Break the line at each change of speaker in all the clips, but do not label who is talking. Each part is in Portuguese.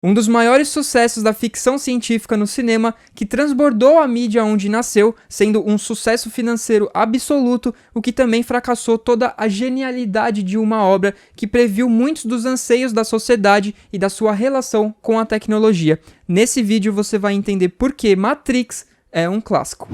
Um dos maiores sucessos da ficção científica no cinema, que transbordou a mídia onde nasceu, sendo um sucesso financeiro absoluto, o que também fracassou toda a genialidade de uma obra que previu muitos dos anseios da sociedade e da sua relação com a tecnologia. Nesse vídeo você vai entender por que Matrix é um clássico.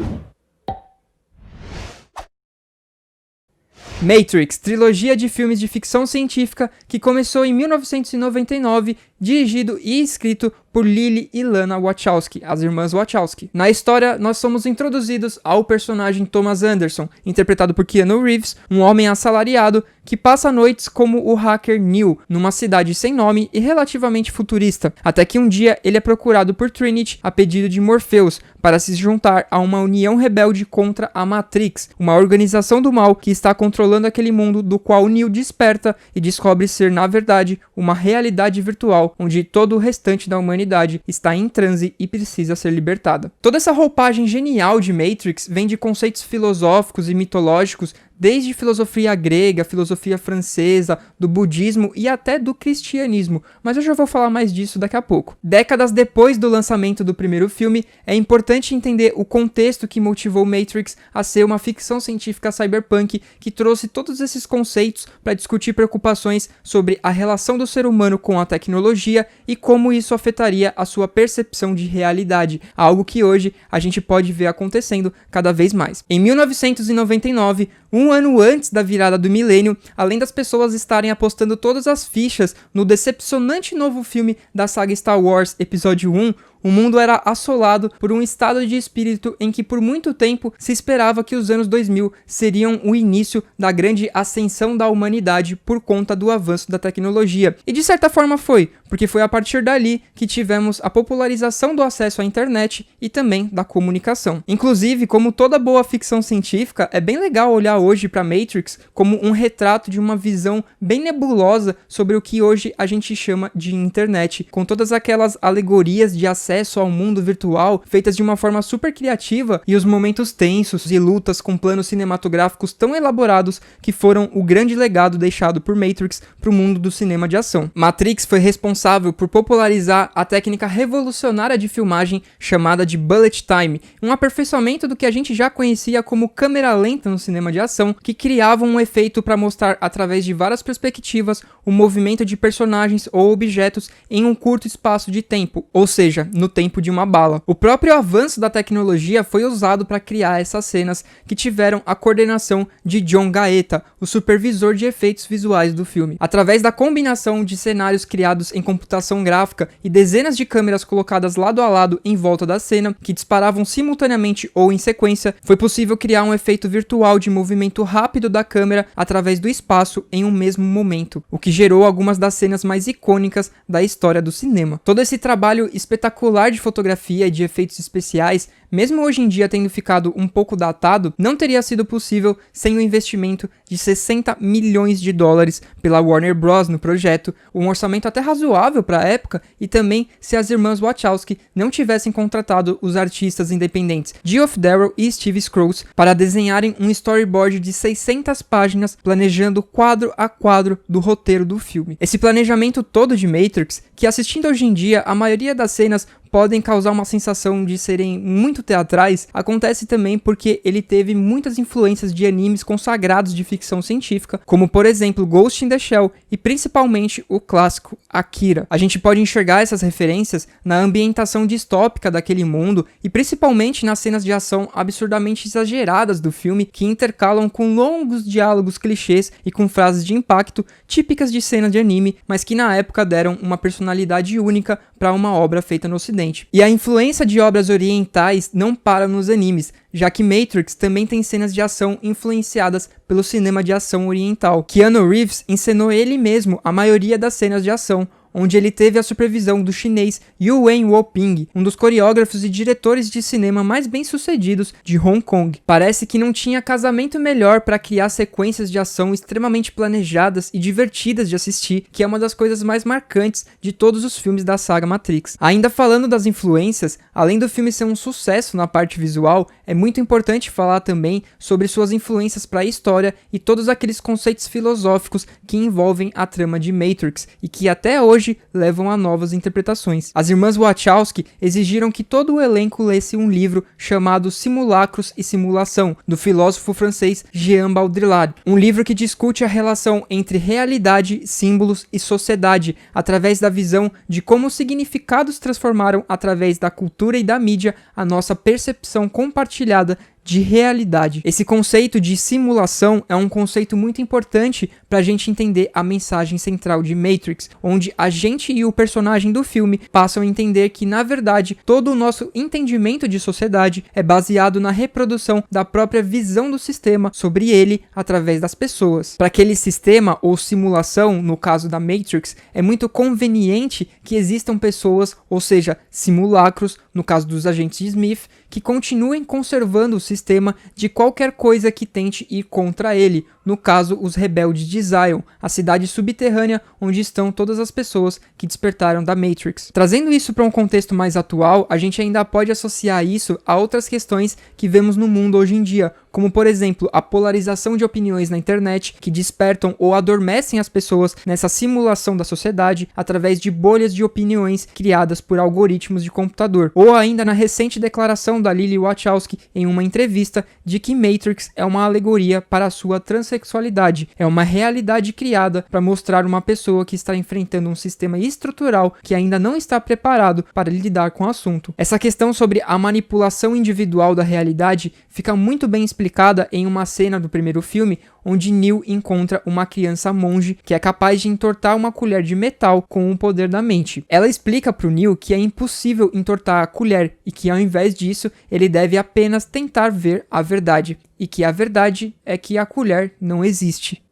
Matrix, trilogia de filmes de ficção científica que começou em 1999, dirigido e escrito por Lily e Lana Wachowski, as irmãs Wachowski. Na história, nós somos introduzidos ao personagem Thomas Anderson, interpretado por Keanu Reeves, um homem assalariado que passa noites como o hacker Neo, numa cidade sem nome e relativamente futurista, até que um dia ele é procurado por Trinity a pedido de Morpheus para se juntar a uma união rebelde contra a Matrix, uma organização do mal que está controlando aquele mundo do qual Neo desperta e descobre ser, na verdade, uma realidade virtual onde todo o restante da humanidade está em transe e precisa ser libertada. Toda essa roupagem genial de Matrix vem de conceitos filosóficos e mitológicos, desde filosofia grega, filosofia francesa, do budismo e até do cristianismo, mas eu já vou falar mais disso daqui a pouco. Décadas depois do lançamento do primeiro filme, é importante entender o contexto que motivou Matrix a ser uma ficção científica cyberpunk que trouxe todos esses conceitos para discutir preocupações sobre a relação do ser humano com a tecnologia e como isso afetaria a sua percepção de realidade, algo que hoje a gente pode ver acontecendo cada vez mais. Em 1999, um ano antes da virada do milênio, além das pessoas estarem apostando todas as fichas no decepcionante novo filme da saga Star Wars Episódio 1, o mundo era assolado por um estado de espírito em que por muito tempo se esperava que os anos 2000 seriam o início da grande ascensão da humanidade por conta do avanço da tecnologia. E de certa forma foi, porque foi a partir dali que tivemos a popularização do acesso à internet e também da comunicação. Inclusive, como toda boa ficção científica, é bem legal olhar hoje para Matrix como um retrato de uma visão bem nebulosa sobre o que hoje a gente chama de internet, com todas aquelas alegorias de acesso ao mundo virtual feitas de uma forma super criativa e os momentos tensos e lutas com planos cinematográficos tão elaborados que foram o grande legado deixado por Matrix para o mundo do cinema de ação. Matrix foi responsável por popularizar a técnica revolucionária de filmagem chamada de bullet time, um aperfeiçoamento do que a gente já conhecia como câmera lenta no cinema de ação, que criava um efeito para mostrar através de várias perspectivas o movimento de personagens ou objetos em um curto espaço de tempo, ou seja, no tempo de uma bala. O próprio avanço da tecnologia foi usado para criar essas cenas que tiveram a coordenação de John Gaeta, o supervisor de efeitos visuais do filme. Através da combinação de cenários criados em computação gráfica e dezenas de câmeras colocadas lado a lado em volta da cena, que disparavam simultaneamente ou em sequência, foi possível criar um efeito virtual de movimento rápido da câmera através do espaço em um mesmo momento, o que gerou algumas das cenas mais icônicas da história do cinema. Todo esse trabalho espetacular de fotografia e de efeitos especiais, mesmo hoje em dia tendo ficado um pouco datado, não teria sido possível sem o investimento de 60 milhões de dólares pela Warner Bros. No projeto, um orçamento até razoável para a época, e também se as irmãs Wachowski não tivessem contratado os artistas independentes Geoff Darrow e Steve Scrooge para desenharem um storyboard de 600 páginas planejando quadro a quadro do roteiro do filme. Esse planejamento todo de Matrix, que assistindo hoje em dia a maioria das cenas podem causar uma sensação de serem muito teatrais, acontece também porque ele teve muitas influências de animes consagrados de ficção científica, como por exemplo Ghost in the Shell e principalmente o clássico Akira. A gente pode enxergar essas referências na ambientação distópica daquele mundo e principalmente nas cenas de ação absurdamente exageradas do filme, que intercalam com longos diálogos clichês e com frases de impacto típicas de cenas de anime, mas que na época deram uma personalidade única para uma obra feita no ocidente. E a influência de obras orientais não para nos animes, já que Matrix também tem cenas de ação influenciadas pelo cinema de ação oriental. Keanu Reeves encenou ele mesmo a maioria das cenas de ação, onde ele teve a supervisão do chinês Yuen Woo-ping, um dos coreógrafos e diretores de cinema mais bem-sucedidos de Hong Kong. Parece que não tinha casamento melhor para criar sequências de ação extremamente planejadas e divertidas de assistir, que é uma das coisas mais marcantes de todos os filmes da saga Matrix. Ainda falando das influências, além do filme ser um sucesso na parte visual, é muito importante falar também sobre suas influências para a história e todos aqueles conceitos filosóficos que envolvem a trama de Matrix, e que até hoje hoje levam a novas interpretações. As irmãs Wachowski exigiram que todo o elenco lesse um livro chamado Simulacros e Simulação, do filósofo francês Jean Baudrillard, um livro que discute a relação entre realidade, símbolos e sociedade, através da visão de como os significados transformaram através da cultura e da mídia a nossa percepção compartilhada de realidade. Esse conceito de simulação é um conceito muito importante para a gente entender a mensagem central de Matrix, onde a gente e o personagem do filme passam a entender que, na verdade, todo o nosso entendimento de sociedade é baseado na reprodução da própria visão do sistema sobre ele através das pessoas. Para aquele sistema ou simulação, no caso da Matrix, é muito conveniente que existam pessoas, ou seja, simulacros, no caso dos agentes de Smith, que continuem conservando o sistema de qualquer coisa que tente ir contra ele, no caso os rebeldes de Zion, a cidade subterrânea onde estão todas as pessoas que despertaram da Matrix. Trazendo isso para um contexto mais atual, a gente ainda pode associar isso a outras questões que vemos no mundo hoje em dia, como por exemplo a polarização de opiniões na internet que despertam ou adormecem as pessoas nessa simulação da sociedade através de bolhas de opiniões criadas por algoritmos de computador, ou ainda na recente declaração da Lily Wachowski em uma entrevista de que Matrix é uma alegoria para a sua transexualidade, é uma realidade criada para mostrar uma pessoa que está enfrentando um sistema estrutural que ainda não está preparado para lidar com o assunto. Essa questão sobre a manipulação individual da realidade fica muito bem explicada em uma cena do primeiro filme, onde Neo encontra uma criança monge que é capaz de entortar uma colher de metal com o poder da mente. Ela explica para o Neo que é impossível entortar a colher e que ao invés disso ele deve apenas tentar ver a verdade, e que a verdade é que a colher não existe.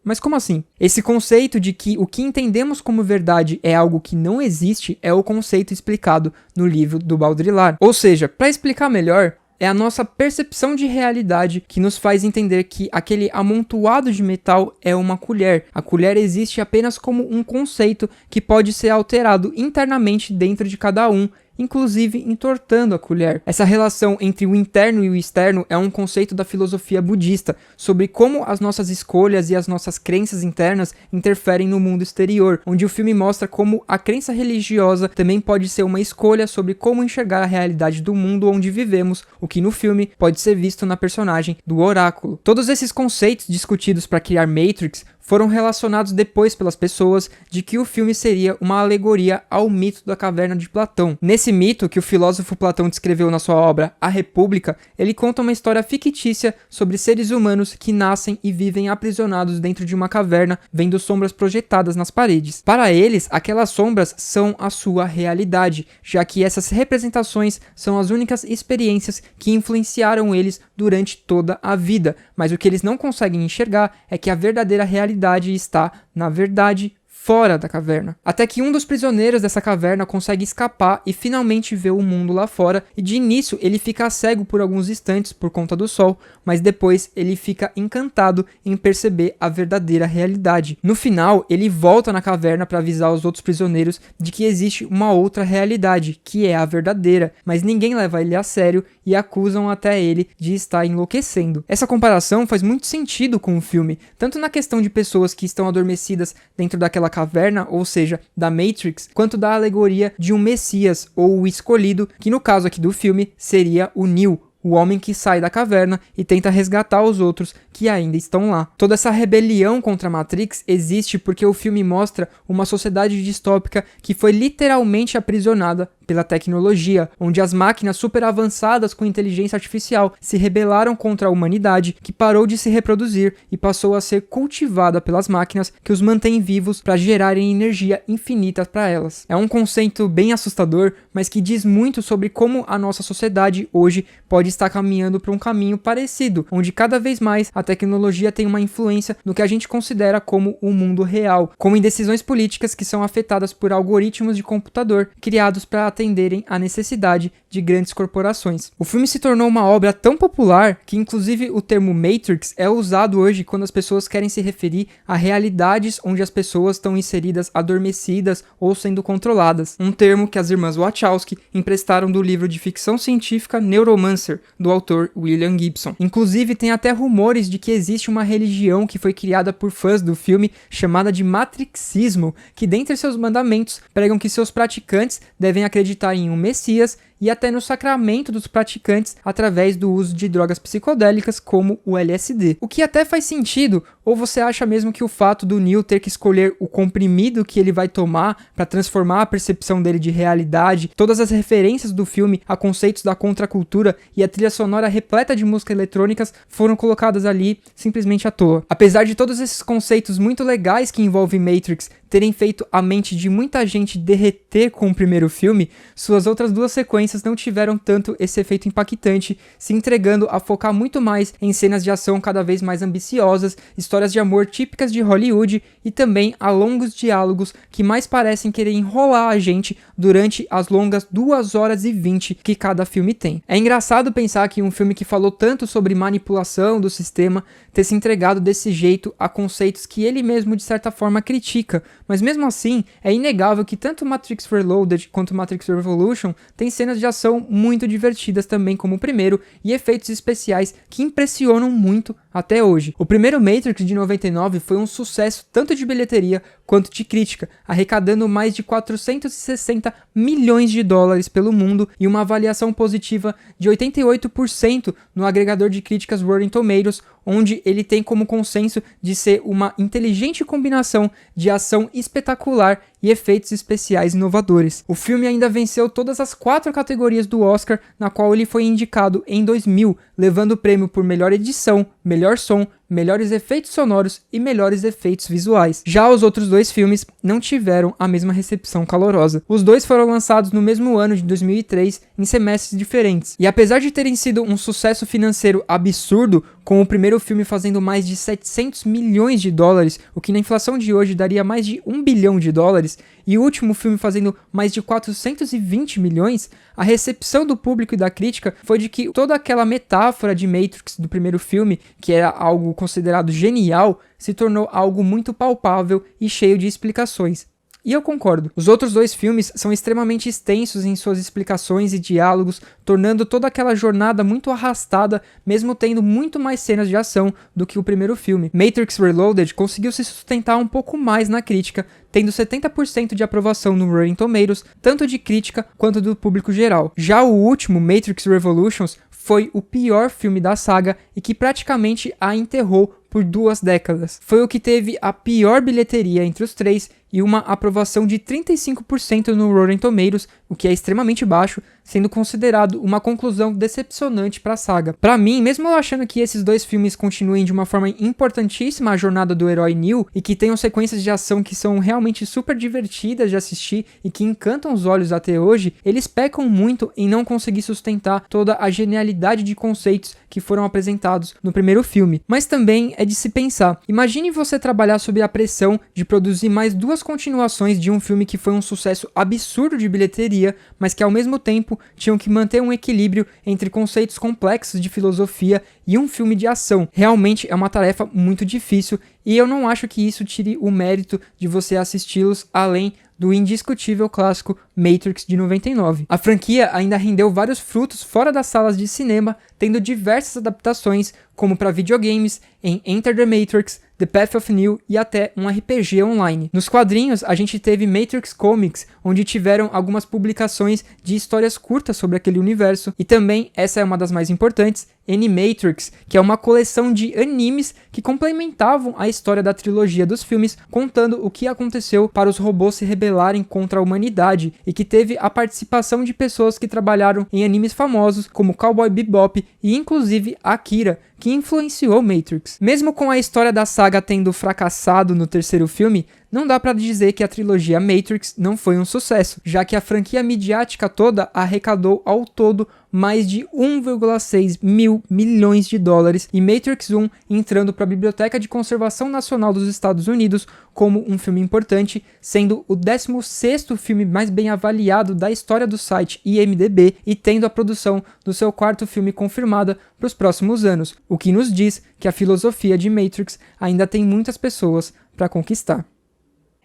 Mas como assim? Esse conceito de que o que entendemos como verdade é algo que não existe é o conceito explicado no livro do Baudrillard. Ou seja, para explicar melhor, é a nossa percepção de realidade que nos faz entender que aquele amontoado de metal é uma colher. A colher existe apenas como um conceito que pode ser alterado internamente dentro de cada um, inclusive entortando a colher. Essa relação entre o interno e o externo é um conceito da filosofia budista, sobre como as nossas escolhas e as nossas crenças internas interferem no mundo exterior, onde o filme mostra como a crença religiosa também pode ser uma escolha sobre como enxergar a realidade do mundo onde vivemos, o que no filme pode ser visto na personagem do Oráculo. Todos esses conceitos discutidos para criar Matrix foram relacionados depois pelas pessoas de que o filme seria uma alegoria ao mito da caverna de Platão. Nesse mito, que o filósofo Platão descreveu na sua obra A República, ele conta uma história fictícia sobre seres humanos que nascem e vivem aprisionados dentro de uma caverna, vendo sombras projetadas nas paredes. Para eles, aquelas sombras são a sua realidade, já que essas representações são as únicas experiências que influenciaram eles durante toda a vida, mas o que eles não conseguem enxergar é que a verdadeira realidade está, na verdade, fora da caverna. Até que um dos prisioneiros dessa caverna consegue escapar e finalmente vê o mundo lá fora, e de início ele fica cego por alguns instantes por conta do sol, mas depois ele fica encantado em perceber a verdadeira realidade. No final, ele volta na caverna para avisar os outros prisioneiros de que existe uma outra realidade, que é a verdadeira, mas ninguém leva ele a sério e acusam até ele de estar enlouquecendo. Essa comparação faz muito sentido com o filme, tanto na questão de pessoas que estão adormecidas dentro daquela caverna, ou seja, da Matrix, quanto da alegoria de um Messias, ou o escolhido, que no caso aqui do filme seria o Neo, o homem que sai da caverna e tenta resgatar os outros que ainda estão lá. Toda essa rebelião contra a Matrix existe porque o filme mostra uma sociedade distópica que foi literalmente aprisionada pela tecnologia, onde as máquinas super avançadas com inteligência artificial se rebelaram contra a humanidade, que parou de se reproduzir e passou a ser cultivada pelas máquinas que os mantêm vivos para gerarem energia infinita para elas. É um conceito bem assustador, mas que diz muito sobre como a nossa sociedade hoje pode estar caminhando para um caminho parecido, onde cada vez mais a tecnologia tem uma influência no que a gente considera como o mundo real, como em decisões políticas que são afetadas por algoritmos de computador criados para atenderem à necessidade de grandes corporações. O filme se tornou uma obra tão popular que inclusive o termo Matrix é usado hoje quando as pessoas querem se referir a realidades onde as pessoas estão inseridas adormecidas ou sendo controladas, um termo que as irmãs Wachowski emprestaram do livro de ficção científica Neuromancer, do autor William Gibson. Inclusive tem até rumores de que existe uma religião que foi criada por fãs do filme chamada de Matrixismo, que dentre seus mandamentos pregam que seus praticantes devem acreditar em um Messias e até no sacramento dos praticantes através do uso de drogas psicodélicas como o LSD. O que até faz sentido, ou você acha mesmo que o fato do Neo ter que escolher o comprimido que ele vai tomar para transformar a percepção dele de realidade, todas as referências do filme a conceitos da contracultura e a trilha sonora repleta de músicas eletrônicas foram colocadas ali simplesmente à toa. Apesar de todos esses conceitos muito legais que envolvem Matrix terem feito a mente de muita gente derreter com o primeiro filme, suas outras duas sequências não tiveram tanto esse efeito impactante, se entregando a focar muito mais em cenas de ação cada vez mais ambiciosas, histórias de amor típicas de Hollywood e também a longos diálogos que mais parecem querer enrolar a gente durante as longas 2h20 que cada filme tem. É engraçado pensar que um filme que falou tanto sobre manipulação do sistema ter se entregado desse jeito a conceitos que ele mesmo de certa forma critica, mas mesmo assim é inegável que tanto Matrix Reloaded quanto Matrix Revolution tem cenas de ação muito divertidas também como o primeiro e efeitos especiais que impressionam muito até hoje. O primeiro Matrix de 99 foi um sucesso tanto de bilheteria quanto de crítica, arrecadando mais de 460 milhões de dólares pelo mundo e uma avaliação positiva de 88% no agregador de críticas Rotten Tomatoes, onde ele tem como consenso de ser uma inteligente combinação de ação espetacular e efeitos especiais inovadores. O filme ainda venceu todas as 4 categorias do Oscar, na qual ele foi indicado em 2000, levando o prêmio por melhor edição, melhor som, melhores efeitos sonoros e melhores efeitos visuais. Já os outros dois filmes não tiveram a mesma recepção calorosa. Os dois foram lançados no mesmo ano de 2003, em semestres diferentes. E apesar de terem sido um sucesso financeiro absurdo, com o primeiro filme fazendo mais de 700 milhões de dólares, o que na inflação de hoje daria mais de 1 bilhão de dólares, e o último filme fazendo mais de 420 milhões, a recepção do público e da crítica foi de que toda aquela metáfora de Matrix do primeiro filme, que era algo considerado genial, se tornou algo muito palpável e cheio de explicações. E eu concordo. Os outros dois filmes são extremamente extensos em suas explicações e diálogos, tornando toda aquela jornada muito arrastada, mesmo tendo muito mais cenas de ação do que o primeiro filme. Matrix Reloaded conseguiu se sustentar um pouco mais na crítica, tendo 70% de aprovação no Rotten Tomatoes, tanto de crítica quanto do público geral. Já o último, Matrix Revolutions, foi o pior filme da saga e que praticamente a enterrou por 2 décadas. Foi o que teve a pior bilheteria entre os três e uma aprovação de 35% no Rotten Tomatoes, o que é extremamente baixo, sendo considerado uma conclusão decepcionante para a saga. Para mim, mesmo eu achando que esses dois filmes continuem de uma forma importantíssima a jornada do herói Neo e que tenham sequências de ação que são realmente super divertidas de assistir e que encantam os olhos até hoje, eles pecam muito em não conseguir sustentar toda a genialidade de conceitos que foram apresentados no primeiro filme. Mas também é de se pensar. Imagine você trabalhar sob a pressão de produzir mais 2 continuações de um filme que foi um sucesso absurdo de bilheteria, mas que ao mesmo tempo tinham que manter um equilíbrio entre conceitos complexos de filosofia e um filme de ação. Realmente é uma tarefa muito difícil e eu não acho que isso tire o mérito de você assisti-los além do indiscutível clássico Matrix de 99. A franquia ainda rendeu vários frutos fora das salas de cinema, tendo diversas adaptações, como para videogames, em Enter the Matrix, The Path of Neo e até um RPG online. Nos quadrinhos, a gente teve Matrix Comics, onde tiveram algumas publicações de histórias curtas sobre aquele universo, e também, essa é uma das mais importantes, Animatrix, que é uma coleção de animes que complementavam a história da trilogia dos filmes, contando o que aconteceu para os robôs se rebelarem contra a humanidade, e que teve a participação de pessoas que trabalharam em animes famosos como Cowboy Bebop e inclusive Akira, que influenciou Matrix. Mesmo com a história da saga tendo fracassado no terceiro filme, não dá pra dizer que a trilogia Matrix não foi um sucesso, já que a franquia midiática toda arrecadou ao todo mais de 1,6 mil milhões de dólares e Matrix 1 entrando para a Biblioteca de Conservação Nacional dos Estados Unidos como um filme importante, sendo o 16º filme mais bem avaliado da história do site IMDb e tendo a produção do seu 4º filme confirmada para os próximos anos, o que nos diz que a filosofia de Matrix ainda tem muitas pessoas para conquistar.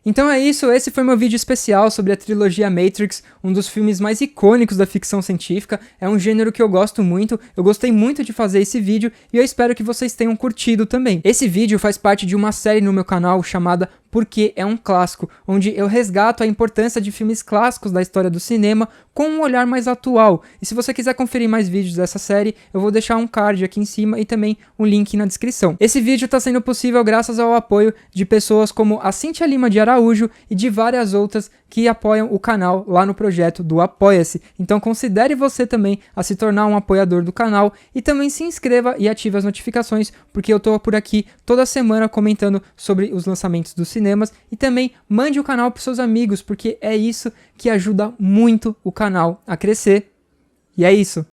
Então é isso, esse foi meu vídeo especial sobre a trilogia Matrix, um dos filmes mais icônicos da ficção científica, é um gênero que eu gosto muito, eu gostei muito de fazer esse vídeo e eu espero que vocês tenham curtido também. Esse vídeo faz parte de uma série no meu canal chamada Porque é um Clássico, onde eu resgato a importância de filmes clássicos da história do cinema com um olhar mais atual. E se você quiser conferir mais vídeos dessa série, eu vou deixar um card aqui em cima e também um link na descrição. Esse vídeo está sendo possível graças ao apoio de pessoas como a Cíntia Lima de Araújo e de várias outras que apoiam o canal lá no projeto do Apoia-se. Então considere você também a se tornar um apoiador do canal e também se inscreva e ative as notificações, porque eu tô por aqui toda semana comentando sobre os lançamentos dos cinemas e também mande o canal para seus amigos, porque é isso que ajuda muito o canal a crescer. E é isso.